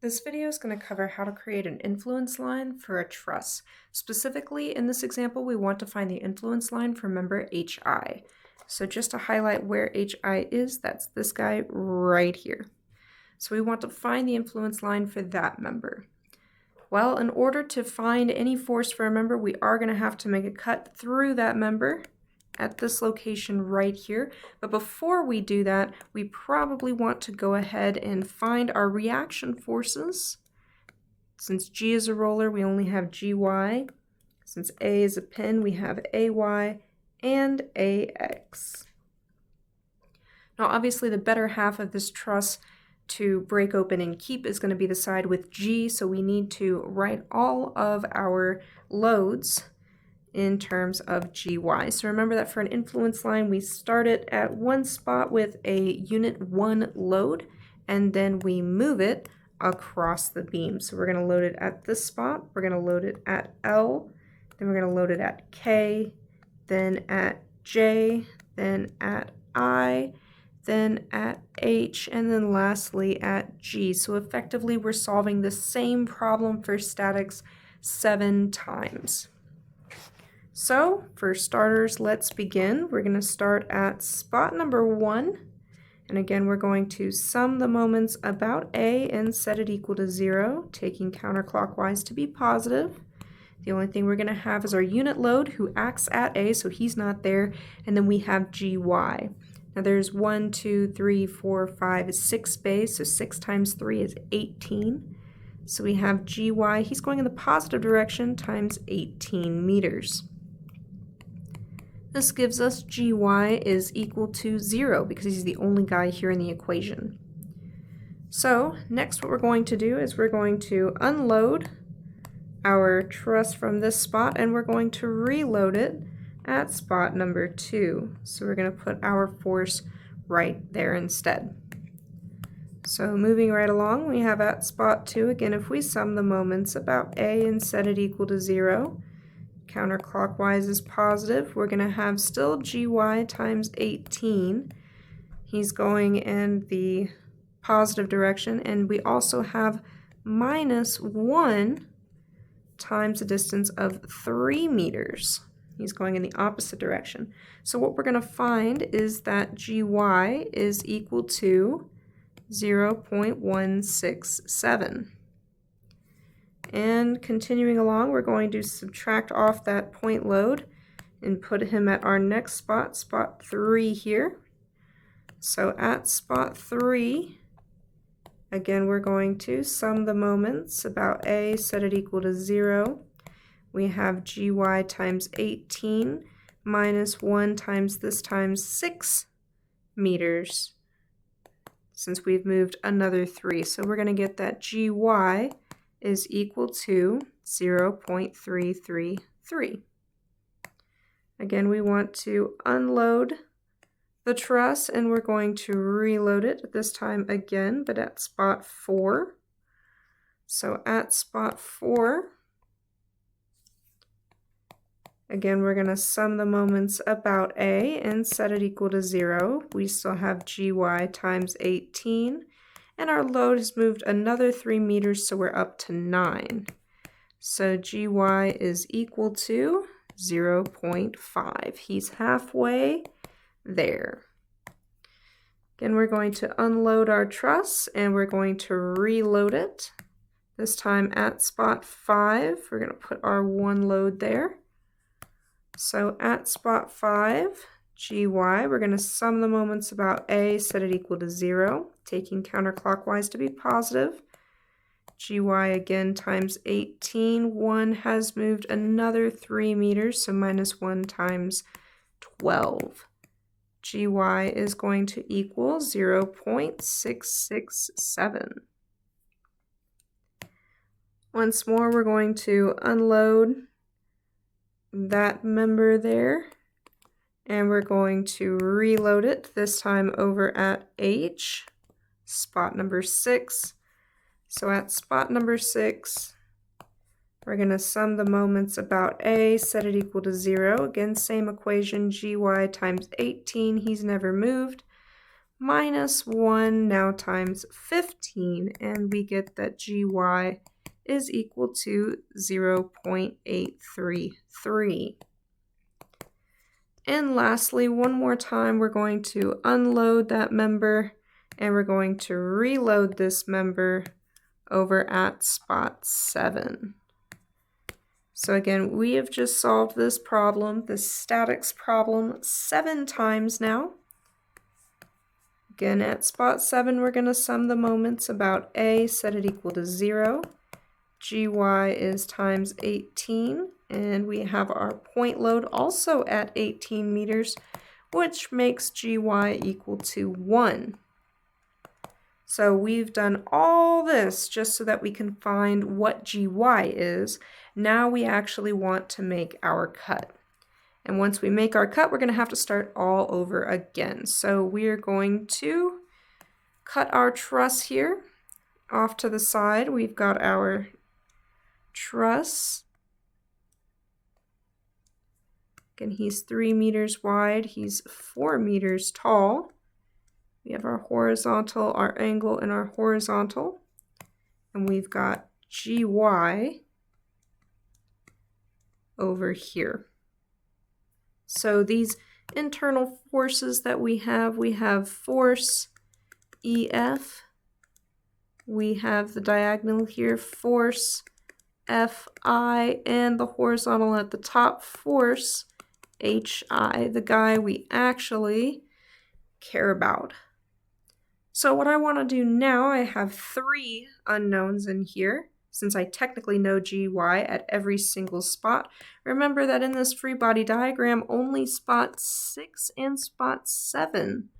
This video is going to cover how to create an influence line for a truss. Specifically, in this example, we want to find the influence line for member HI. So just to highlight where HI is, that's this guy right here. So we want to find the influence line for that member. Well, in order to find any force for a member, we are going to have to make a cut through that member at this location right here. But before we do that, we probably want to go ahead and find our reaction forces. Since G is a roller, we only have GY. Since A is a pin, we have AY and AX. Now obviously the better half of this truss to break open and keep is going to be the side with G, so we need to write all of our loads in terms of GY. So remember that for an influence line, we start it at one spot with a unit 1 load, and then we move it across the beam. So we're going to load it at this spot, we're going to load it at L, then we're going to load it at K, then at J, then at I, then at H, and then lastly at G. So effectively we're solving the same problem for statics 7 times. So for starters, let's begin. We're going to start at spot number 1, and again we're going to sum the moments about A and set it equal to 0, taking counterclockwise to be positive. The only thing we're going to have is our unit load who acts at A, so he's not there, and then we have GY. Now there's 1, 2, 3, 4, 5, 6 bays, so 6 times 3 is 18. So we have GY, he's going in the positive direction, times 18 meters. This gives us GY is equal to 0 because he's the only guy here in the equation. So next what we're going to do is we're going to unload our truss from this spot and we're going to reload it at spot number 2. So we're going to put our force right there instead. So moving right along, we have at spot 2, again if we sum the moments about A and set it equal to 0, counterclockwise is positive, we're going to have still GY times 18. He's going in the positive direction, and we also have minus 1 times a distance of 3 meters. He's going in the opposite direction. So what we're going to find is that GY is equal to 0.167. And continuing along, we're going to subtract off that point load and put him at our next spot, spot 3 here. So at spot 3, again we're going to sum the moments about A, set it equal to 0. We have GY times 18 minus 1 times this times 6 meters, since we've moved another 3. So we're going to get that GY is equal to 0.333. Again, we want to unload the truss and we're going to reload it, this time again, but at spot 4. So at spot 4, again, we're going to sum the moments about A and set it equal to 0. We still have GY times 18, and our load has moved another 3 meters, so we're up to 9. So GY is equal to 0.5. He's halfway there. Again, we're going to unload our truss, and we're going to reload it. This time at spot 5, we're going to put our 1 load there. So at spot 5, GY, we're going to sum the moments about A, set it equal to 0, taking counterclockwise to be positive. GY again times 18, 1 has moved another 3 meters, so minus 1 times 12. GY is going to equal 0.667. Once more, we're going to unload that member there, and we're going to reload it, this time over at H, spot number 6. So at spot number 6, we're going to sum the moments about A, set it equal to 0. Again, same equation, GY times 18, he's never moved, minus 1 now times 15, and we get that gy is equal to 0.833. And lastly, one more time, we're going to unload that member, and we're going to reload this member over at spot 7. So again, we have just solved this problem, this statics problem, 7 times now. Again, at spot 7, we're going to sum the moments about A, set it equal to 0. Gy is times 18, and we have our point load also at 18 meters, which makes gy equal to 1. So we've done all this just so that we can find what gy is. Now we actually want to make our cut. And once we make our cut, we're going to have to start all over again. So we are going to cut our truss here. Off to the side, we've got our truss. Again, he's 3 meters wide, he's 4 meters tall. We have our horizontal, our angle, and our horizontal. And we've got gy over here. So these internal forces that we have force EF. We have the diagonal here, force Fi, and the horizontal at the top, force Hi, the guy we actually care about. So what I want to do now, I have 3 unknowns in here, since I technically know gy at every single spot. Remember that in this free body diagram, only spot 6 and spot 7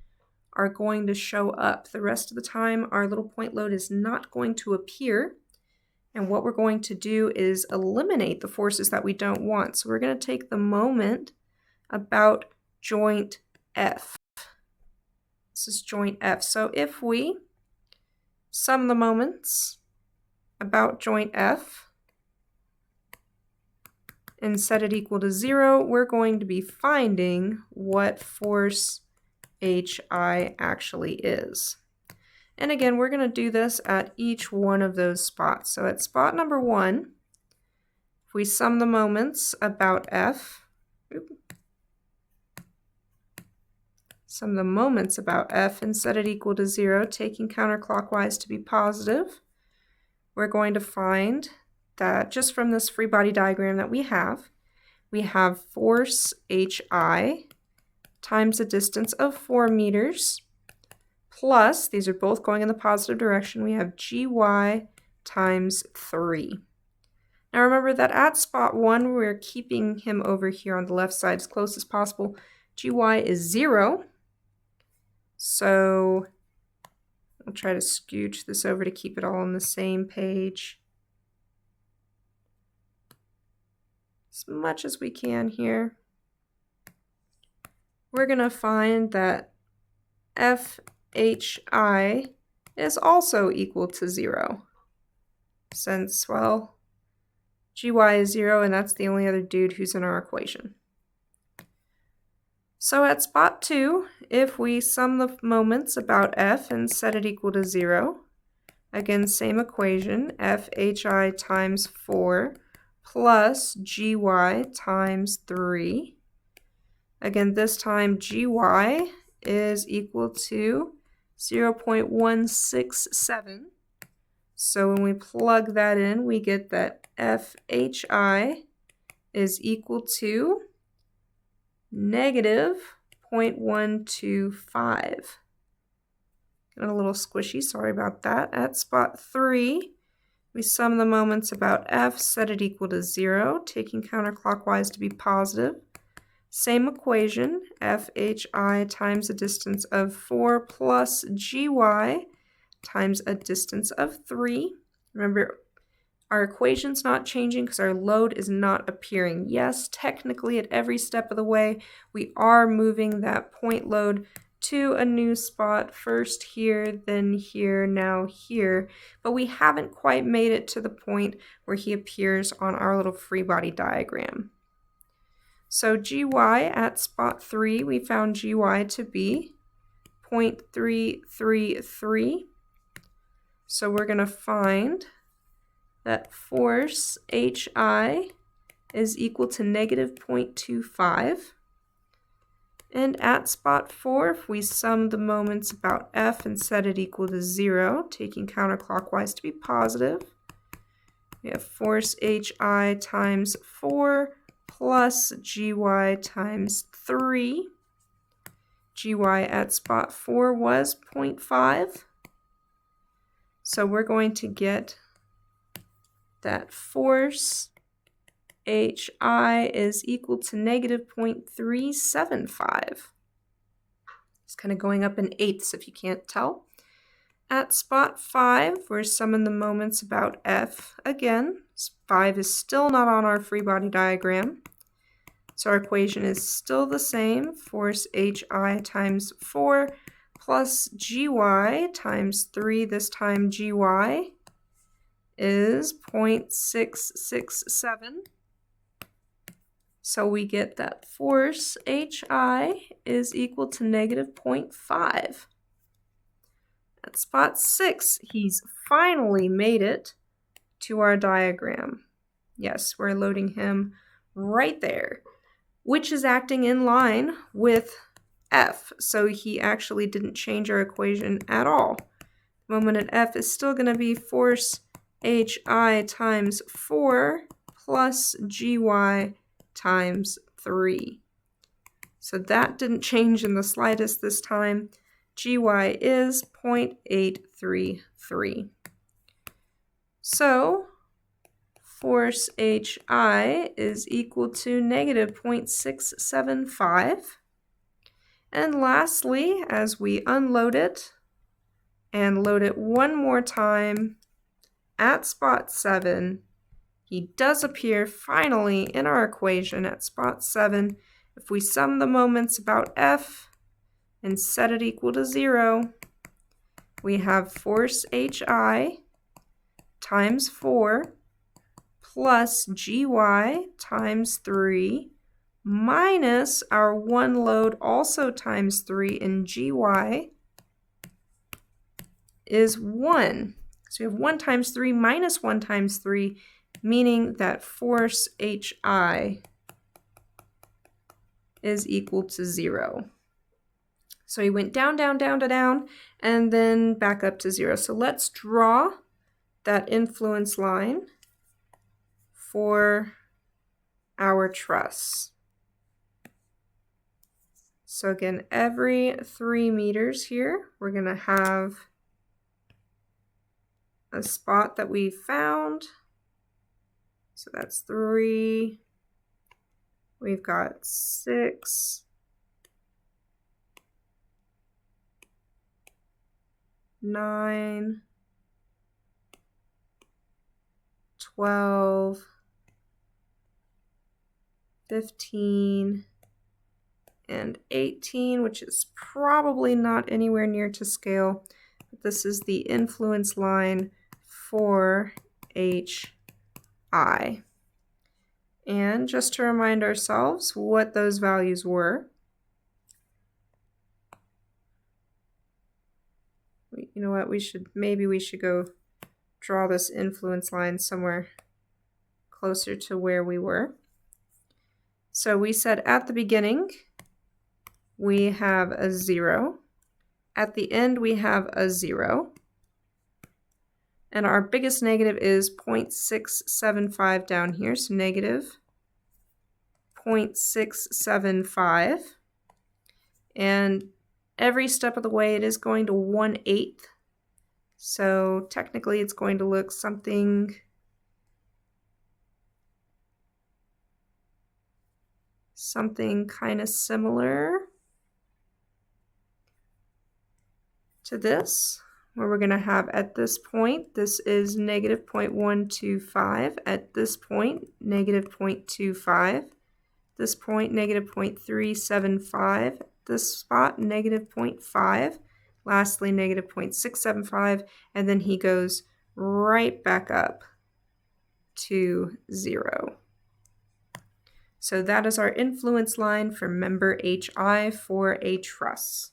are going to show up. The rest of the time, our little point load is not going to appear. And what we're going to do is eliminate the forces that we don't want. So we're going to take the moment about joint F. This is joint F. So if we sum the moments about joint F and set it equal to 0, we're going to be finding what force Hi actually is. And again, we're going to do this at each one of those spots. So at spot number 1, if we sum the moments about F, sum the moments about F and set it equal to 0, taking counterclockwise to be positive, we're going to find that just from this free body diagram that we have force Hi times a distance of 4 meters, plus, these are both going in the positive direction, we have gy times 3. Now remember that at spot 1, we're keeping him over here on the left side as close as possible. Gy is 0. So I'll try to scooch this over to keep it all on the same page as much as we can here. We're going to find that Fhi is also equal to 0, since, well, gy is 0, and that's the only other dude who's in our equation. So at spot 2, if we sum the moments about F and set it equal to 0, again, same equation, Fhi times 4 plus gy times 3. Again, this time gy is equal to 0.167. So when we plug that in, we get that Fhi is equal to negative 0.125. Got a little squishy, sorry about that. At spot 3, we sum the moments about F, set it equal to 0, taking counterclockwise to be positive. Same equation, Fhi times a distance of 4 plus gy times a distance of 3. Remember, our equation's not changing because our load is not appearing. Yes, technically at every step of the way, we are moving that point load to a new spot, first here, then here, now here, but we haven't quite made it to the point where he appears on our little free body diagram. So gy at spot 3, we found gy to be 0.333. So we're going to find that force HI is equal to negative 0.25. And at spot 4, if we sum the moments about F and set it equal to 0, taking counterclockwise to be positive, we have force HI times 4 plus GY times 3. GY at spot 4 was 0.5. So we're going to get that force HI is equal to negative 0.375. It's kind of going up in eighths if you can't tell. At spot 5, we're summing the moments about F again. 5 is still not on our free body diagram. So our equation is still the same. Force HI times 4 plus GY times 3, this time GY, is 0.667. So we get that force HI is equal to negative 0.5. At spot 6, he's finally made it to our diagram. Yes, we're loading him right there, which is acting in line with F. So he actually didn't change our equation at all. The moment at F is still going to be force HI times 4 plus GY times 3. So that didn't change in the slightest this time. GY is 0.833. So force HI is equal to negative 0.675. And lastly, as we unload it and load it one more time at spot 7, he does appear finally in our equation at spot 7. If we sum the moments about F and set it equal to 0, we have force HI times 4 plus GY times 3 minus our one load also times 3, and GY is 1. So we have 1 times 3 minus 1 times 3, meaning that force HI is equal to 0. So he went down, down, down to down, and then back up to 0. So let's draw that influence line for our truss. So again, every 3 meters here, we're going to have a spot that we found. So that's 3. We've got 6. 9. 12. 15. And 18, which is probably not anywhere near to scale. But this is the influence line for HI. And just to remind ourselves what those values were, you know what, maybe we should go draw this influence line somewhere closer to where we were. So we said at the beginning we have a 0. At the end we have a 0. And our biggest negative is 0.675 down here, so negative 0.675. And every step of the way it is going to 1/8. So technically it's going to look something kind of similar to this, where we're going to have at this point, this is negative 0.125, at this point, negative 0.25, this point, negative 0.375, this spot, negative 0.5, lastly, negative 0.675, and then he goes right back up to 0. So that is our influence line for member HI for a truss.